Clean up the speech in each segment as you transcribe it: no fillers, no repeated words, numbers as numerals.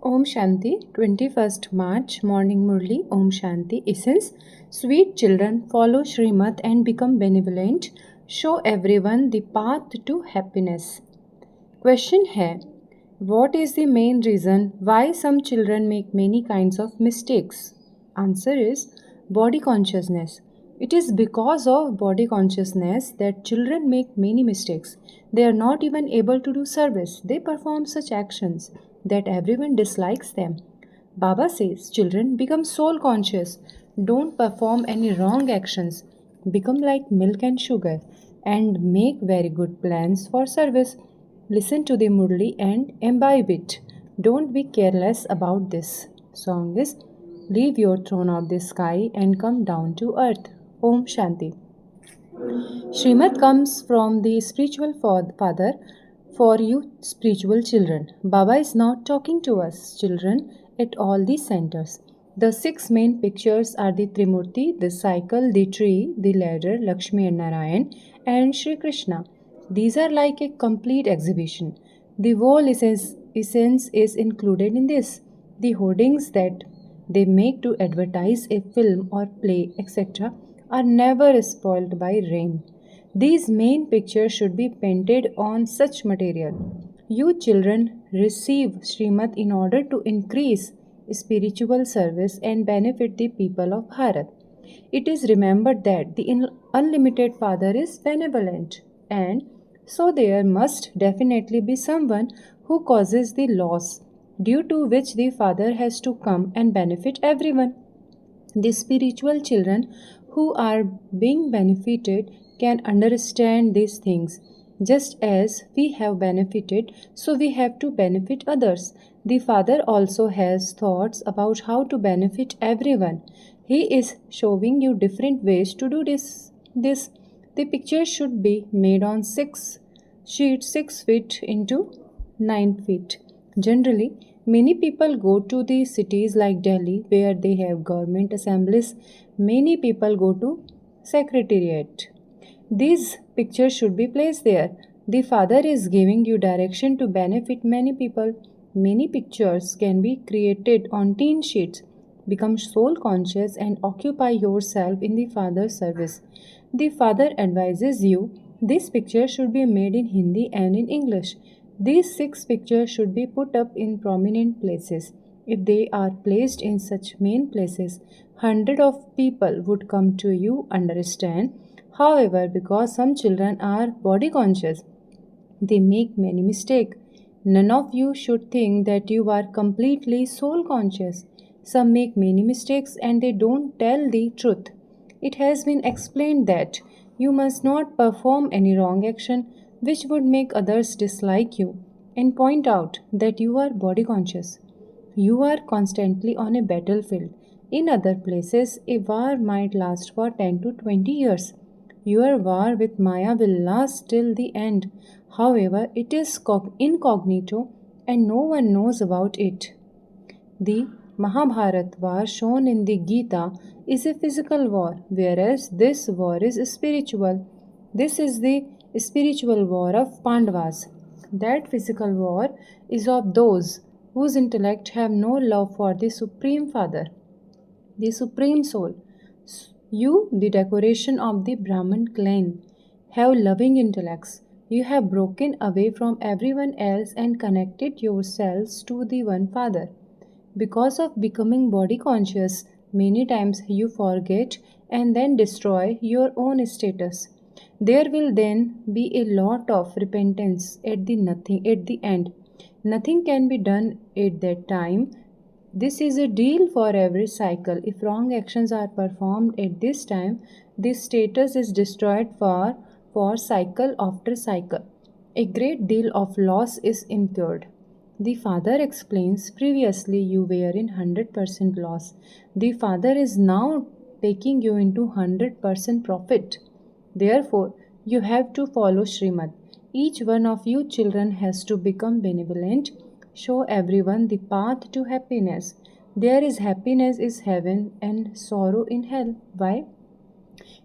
Om Shanti, 21st March, Morning Murli, Om Shanti, Essence. Sweet children, follow Srimad and become benevolent. Show everyone the path to happiness. Question है, what is the main reason why some children make many kinds of mistakes? Answer is body consciousness. It is because of body consciousness that children make many mistakes. They are not even able to do service. They perform such actions that everyone dislikes them. Baba says children become soul conscious. Don't perform any wrong actions. Become like milk and sugar and make very good plans for service. Listen to the Murli and imbibe it. Don't be careless about this. Song is Leave your throne of the sky and come down to earth. Om Shanti. Srimad comes from the spiritual father for you spiritual children. Baba is not talking to us children at all the centers. The six main pictures are the Trimurti, the cycle, the tree, the ladder, Lakshmi and Narayan, and Sri Krishna. These are like a complete exhibition. The whole essence is included in this. The hoardings that they make to advertise a film or play, etc., are never spoiled by rain. These main pictures should be painted on such material. You children receive Srimad in order to increase spiritual service and benefit the people of Bharat. It is remembered that the unlimited Father is benevolent, and so there must definitely be someone who causes the loss, due to which the Father has to come and benefit everyone. The spiritual children who are being benefited can understand these things. Just as we have benefited, so we have to benefit others. The Father also has thoughts about how to benefit everyone. He is showing you different ways to do this. The picture should be made on 6 sheets 6 feet into 9 feet. Generally, many people go to the cities like Delhi where they have government assemblies. Many people go to secretariat. These pictures should be placed there. The Father is giving you direction to benefit many people. Many pictures can be created on tin sheets. Become soul conscious and occupy yourself in the Father's service. The Father advises you this picture should be made in Hindi and in English. These 6 pictures should be put up in prominent places. If they are placed in such main places, hundreds of people would come to you understand. However, because some children are body conscious, they make many mistakes. None of you should think that you are completely soul conscious. Some make many mistakes and they don't tell the truth. It has been explained that you must not perform any wrong action which would make others dislike you and point out that you are body conscious. You are constantly on a battlefield. In other places, a war might last for 10 to 20 years. Your war with Maya will last till the end. However, it is incognito and no one knows about it. The Mahabharat war shown in the Gita is a physical war, whereas this war is spiritual. This is the spiritual war of Pandavas. That physical war is of those whose intellect have no love for the Supreme Father, the Supreme Soul. You, the decoration of the Brahman clan, have loving intellects. You have broken away from everyone else and connected yourselves to the one Father. Because of becoming body conscious, many times you forget and then destroy your own status. There will then be a lot of repentance at the end. Nothing can be done at that time. This is a deal for every cycle. If wrong actions are performed at this time, this status is destroyed for cycle after cycle. A great deal of loss is incurred. The Father explains previously you were in 100% loss. The Father is now taking you into 100% profit. Therefore, you have to follow Srimad. Each one of you children has to become benevolent. Show everyone the path to happiness. There is happiness is heaven and sorrow in hell. Why?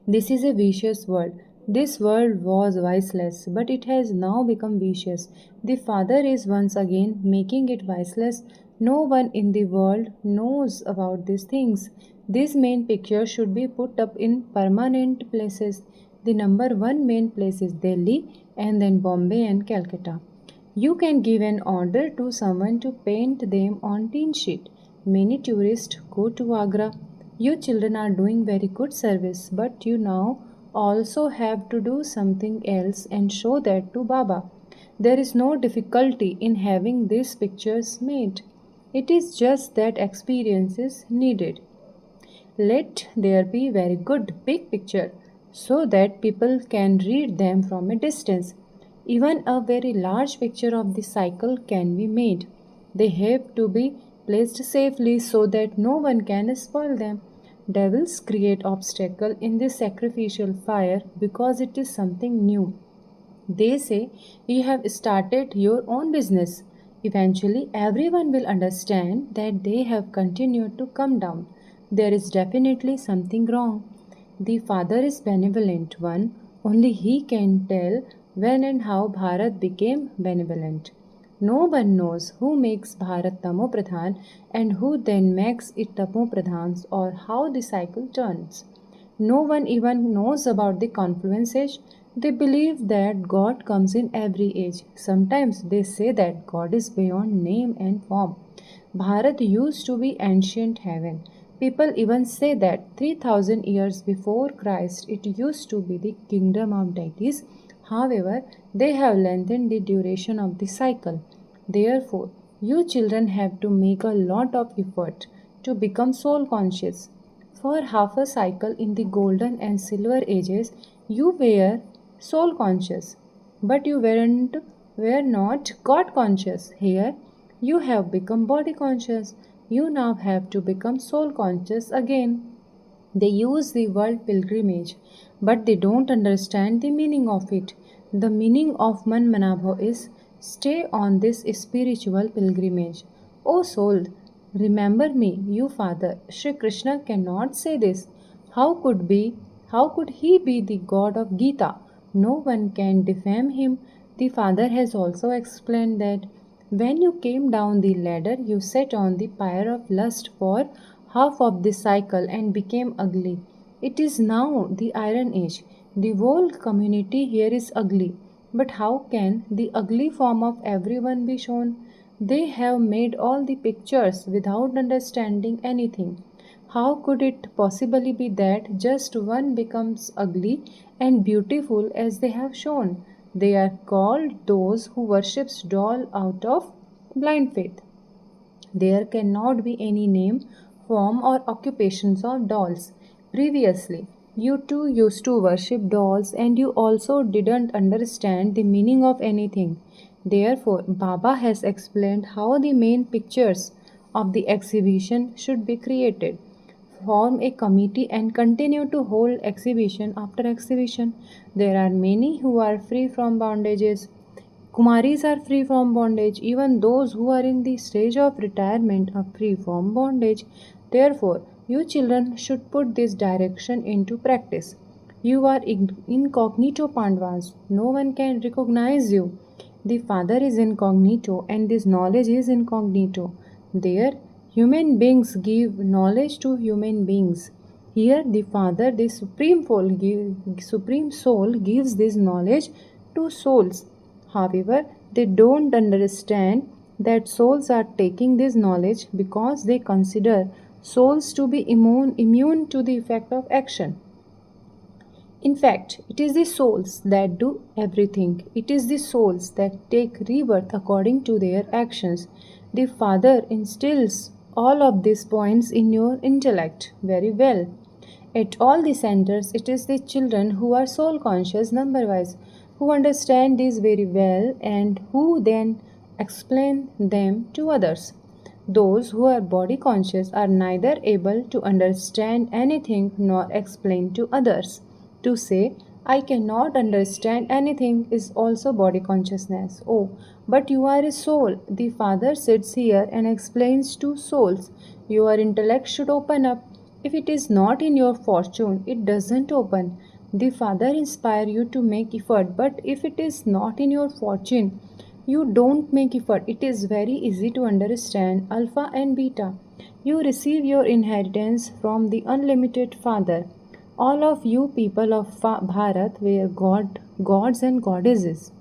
This is a vicious world. This world was viceless, but it has now become vicious. The Father is once again making it viceless No one in the world knows about these things. These main pictures should be put up in permanent places. The number one main place is Delhi and then Bombay and Calcutta. You can give an order to someone to paint them on tin sheet. Many tourists go to Agra. You children are doing very good service, but you now also have to do something else and show that to Baba. There is no difficulty in having these pictures made. It is just that experience is needed. Let there be very good big picture so that people can read them from a distance. Even a very large picture of the cycle can be made. They have to be placed safely so that no one can spoil them. Devils create obstacle in this sacrificial fire because it is something new. They say you have started your own business. Eventually, everyone will understand that they have continued to come down. There is definitely something wrong. The Father is benevolent one, only He can tell when and how Bharat became benevolent. No one knows who makes Bharat Tamo Pradhan and who then makes it Tamo Pradhans or how the cycle turns. No one even knows about the confluence age. They believe that God comes in every age. Sometimes they say that God is beyond name and form. Bharat used to be ancient heaven. People even say that 3000 years before Christ it used to be the kingdom of deities. However, they have lengthened the duration of the cycle. Therefore, you children have to make a lot of effort to become soul conscious. For half a cycle in the golden and silver ages, you were soul conscious, but you were not God conscious. Here, you have become body conscious. You now have to become soul conscious again. They use the word pilgrimage, but they don't understand the meaning of it. The meaning of Man Manabho is stay on this spiritual pilgrimage. O soul, remember me, you Father. Sri Krishna cannot say this. How could be? How could he be the God of Gita? No one can defame him. The Father has also explained that when you came down the ladder, you sat on the pyre of lust for half of the cycle and became ugly. It is now the Iron Age. The whole community here is ugly. But how can the ugly form of everyone be shown? They have made all the pictures without understanding anything. How could it possibly be that just one becomes ugly and beautiful as they have shown? They are called those who worships doll out of blind faith. There cannot be any name, form, or occupations of dolls. Previously, you too used to worship dolls and you also didn't understand the meaning of anything. Therefore, Baba has explained how the main pictures of the exhibition should be created. Form a committee and continue to hold exhibition after exhibition. There are many who are free from bondages. Kumaris are free from bondage. Even those who are in the stage of retirement are free from bondage. Therefore, you children should put this direction into practice. You are incognito Pandavas. No one can recognize you. The Father is incognito and this knowledge is incognito. There, human beings give knowledge to human beings. Here, the Father, the Supreme Soul, gives this knowledge to souls. However, they don't understand that souls are taking this knowledge because they consider souls to be immune to the effect of action. In fact, it is the souls that do everything. It is the souls that take rebirth according to their actions. The Father instills all of these points in your intellect very well. At all the centers, it is the children who are soul conscious number wise, who understand these very well and who then explain them to others. Those who are body conscious are neither able to understand anything nor explain to others. To say, I cannot understand anything is also body consciousness. Oh, but you are a soul. The Father sits here and explains to souls. Your intellect should open up. If it is not in your fortune, it doesn't open. The Father inspire you to make effort, but if it is not in your fortune, You don't make effort. It is very easy to understand alpha and beta. You receive your inheritance from the unlimited Father. All of you people of Bharat were gods and goddesses.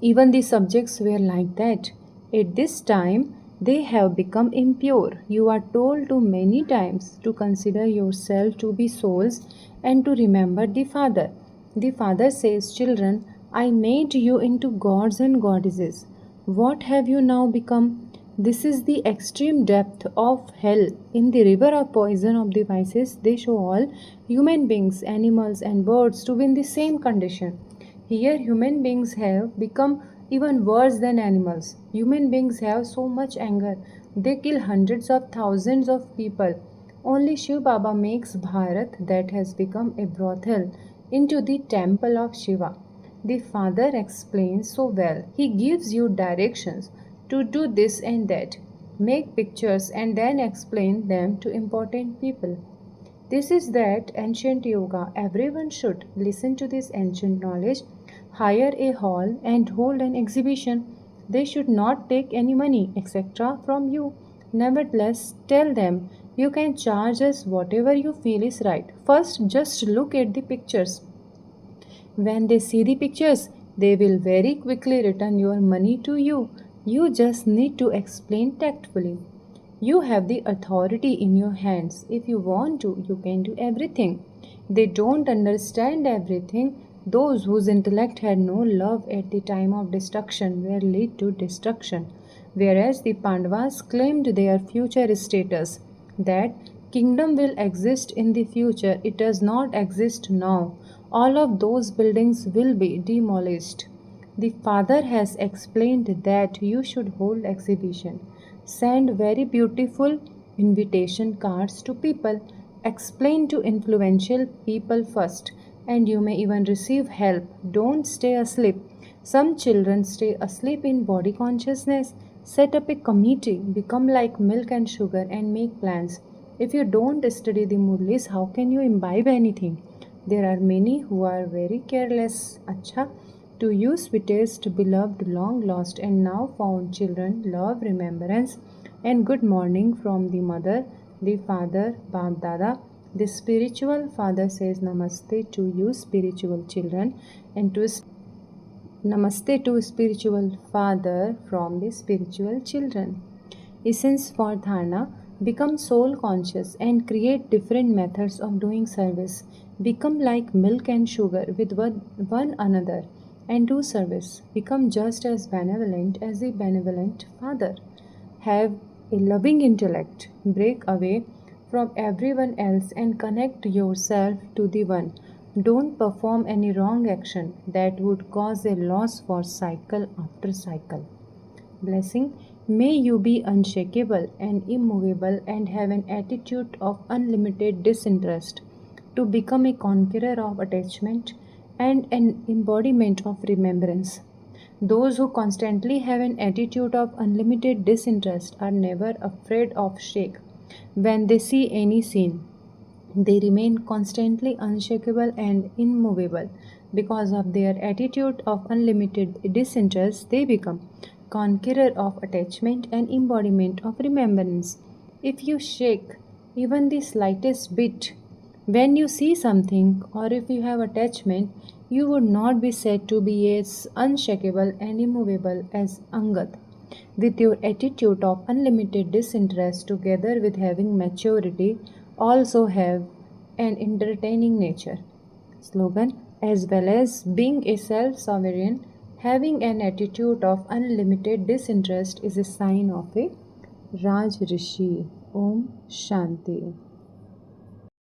Even the subjects were like that. At this time, they have become impure. You are told too many times to consider yourself to be souls and to remember the Father. The Father says, children, I made you into gods and goddesses. What have you now become? This is the extreme depth of hell. In the river of poison of devices, they show all human beings, animals, and birds to be in the same condition. Here, human beings have become even worse than animals. Human beings have so much anger, they kill hundreds of thousands of people. Only Shiv Baba makes Bharat, that has become a brothel, into the temple of Shiva. The Father explains so well. He gives you directions to do this and that, make pictures, and then explain them to important people. This is that ancient yoga. Everyone should listen to this ancient knowledge, hire a hall, and hold an exhibition. They should not take any money, etc., from you. Nevertheless, tell them you can charge us whatever you feel is right. First, just look at the pictures. When they see the pictures, they will very quickly return your money to you. You just need to explain tactfully. You have the authority in your hands. If you want to, you can do everything. They don't understand everything. Those whose intellect had no love at the time of destruction were led to destruction, whereas the Pandavas claimed their future status, that kingdom will exist in the future. It does not exist now. All of those buildings will be demolished. The Father has explained that you should hold exhibition. Send very beautiful invitation cards to people. Explain to influential people first, and you may even receive help. Don't stay asleep. Some children stay asleep in body consciousness. Set up a committee, become like milk and sugar, and make plans. If you don't study the Murlis, how can you imbibe anything? There are many who are very careless. Acha. To you, sweetest, beloved, long lost, and now found children, love, remembrance, and good morning from the mother, the father, Bab Dada. The spiritual father says Namaste to you, spiritual children, and to Namaste to spiritual father from the spiritual children. Essence for Dharna. Become soul conscious and create different methods of doing service. Become like milk and sugar with one another and do service. Become just as benevolent as the benevolent Father. Have a loving intellect. Break away from everyone else and connect yourself to the One. Don't perform any wrong action that would cause a loss for cycle after cycle. Blessing. May you be unshakable and immovable and have an attitude of unlimited disinterest to become a conqueror of attachment and an embodiment of remembrance. Those who constantly have an attitude of unlimited disinterest are never afraid of shake when they see any scene. They remain constantly unshakable and immovable. Because of their attitude of unlimited disinterest, they become conqueror of attachment and embodiment of remembrance. If you shake even the slightest bit when you see something, or if you have attachment, you would not be said to be as unshakable and immovable as Angad. With your attitude of unlimited disinterest, together with having maturity, also have an entertaining nature. Slogan. As well as being a self sovereign, having an attitude of unlimited disinterest is a sign of a Raj Rishi. Om Shanti.